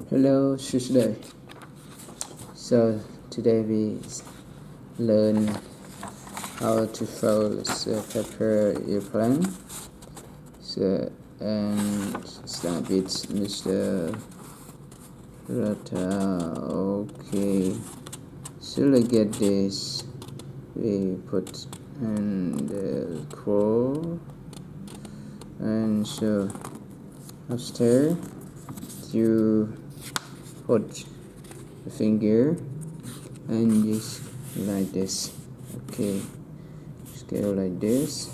Hello, Tuesday. So today we learn how to fold the paper airplane. So and start with Mr. Rata. Okay. So look at this. We put in the crow, and so after you put the finger and just like this. Okay, just go like this,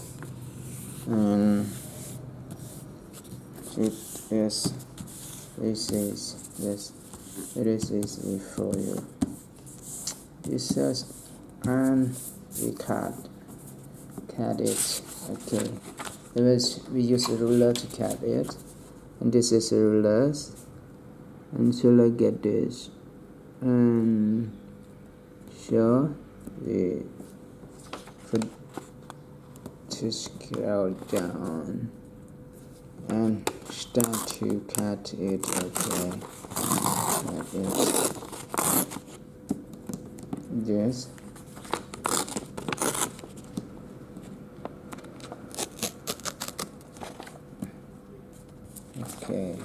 and it is this. It is easy for you. This is and we cut it. Okay, we use a ruler to cut it, and this is a ruler, and so look at this, and so we put to scale down and start to cut it. Okay, like this. This. Okay,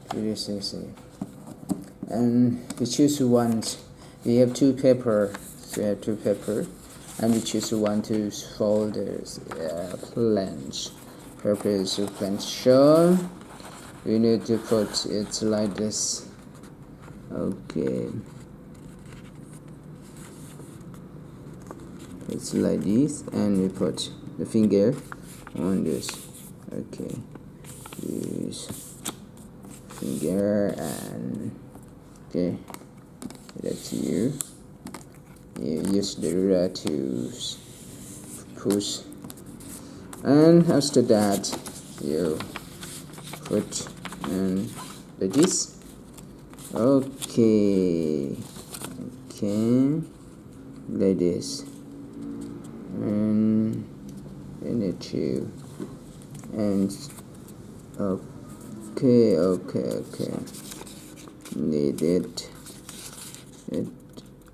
pretty easy. And we choose one. We have two paper. So we have two paper, and we choose one to fold the planche. Purpose of planche. Sure, we need to put it like this. Okay, it's like this, and we put the finger on this. Okay, use finger and okay, that's you use the ruler to push, and after that you put and like this. Okay, like this, and in it too, and okay, need it.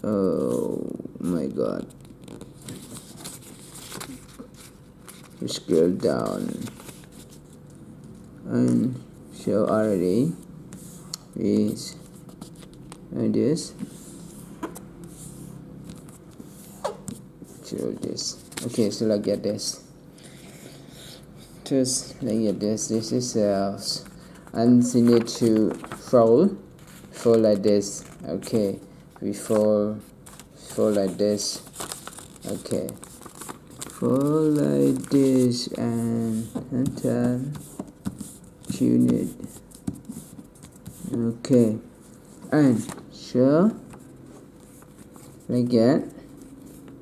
Oh my god, scroll down, and show already is and this show this. Okay, so look at this. Just look at this. This is cells, and you need to fold like this. Okay, we fold like this. Okay, fold like this, and then tune it. Okay, and so like that,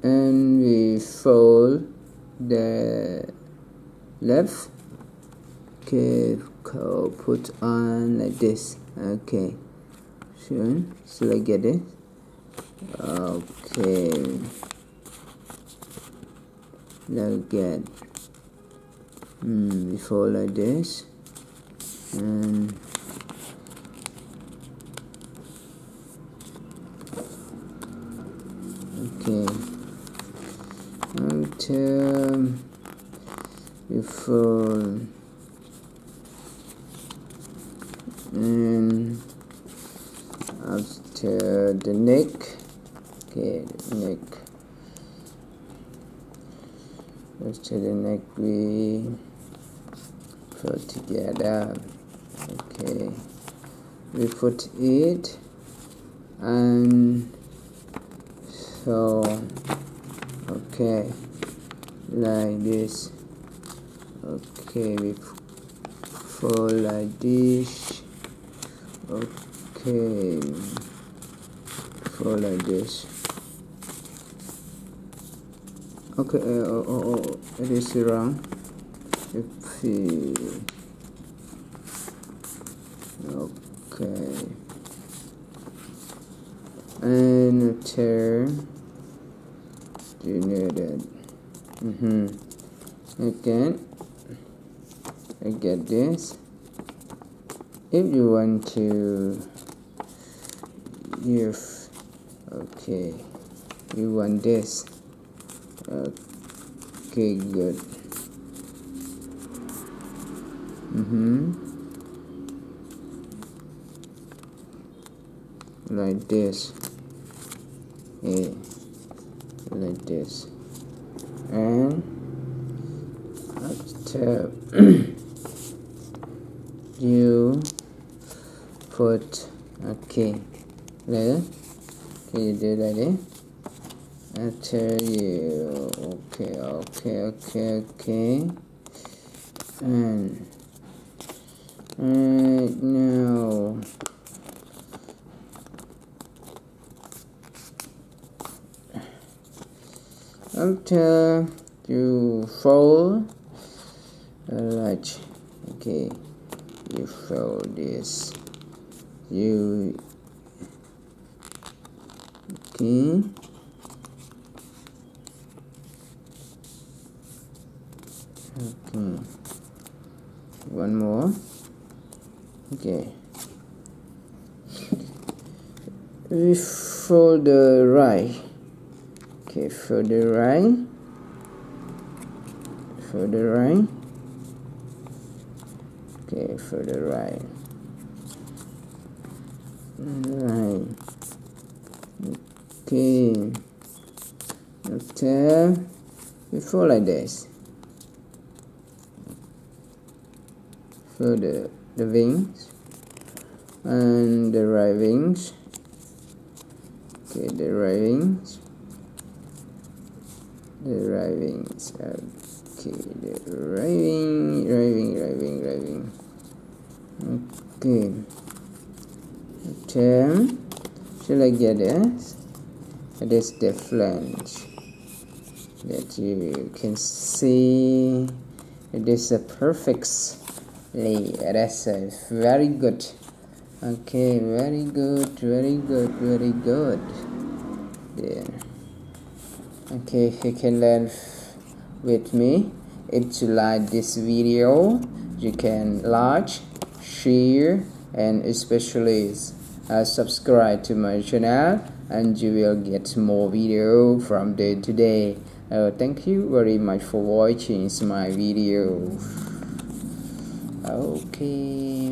and we fold the left. Okay, put on like this. Okay, sure. So like get it. Okay, like that. We fold like this, and okay, until you fold, and after the neck. Okay, the neck. After the neck we put together. Okay, we put it, and so okay, like this. Okay, we fold like this. Okay, fold like this. Okay, it is wrong. If we okay, and turn. You need it. Again, I get this. if you want to if okay you want this, okay, good. Like this, yeah, like this, and after you put okay there, okay, you do like this. After you okay, and now after you fold right, okay, you fold this, you okay, one more, okay, we fold the right, okay, fold the right, fold the right, okay, fold the right, right, okay, after we fold like this, for the wings and the right wings, okay, the right wings, okay, the right wing, okay, after shall I get this? It is the flange that you can see. It is a perfect lay. That's very good. Okay, very good. Yeah. Okay, you can learn with me. If you like this video, you can like, share, and especially subscribe to my channel, and you will get more video from day to day. Thank you very much for watching my video. Okay.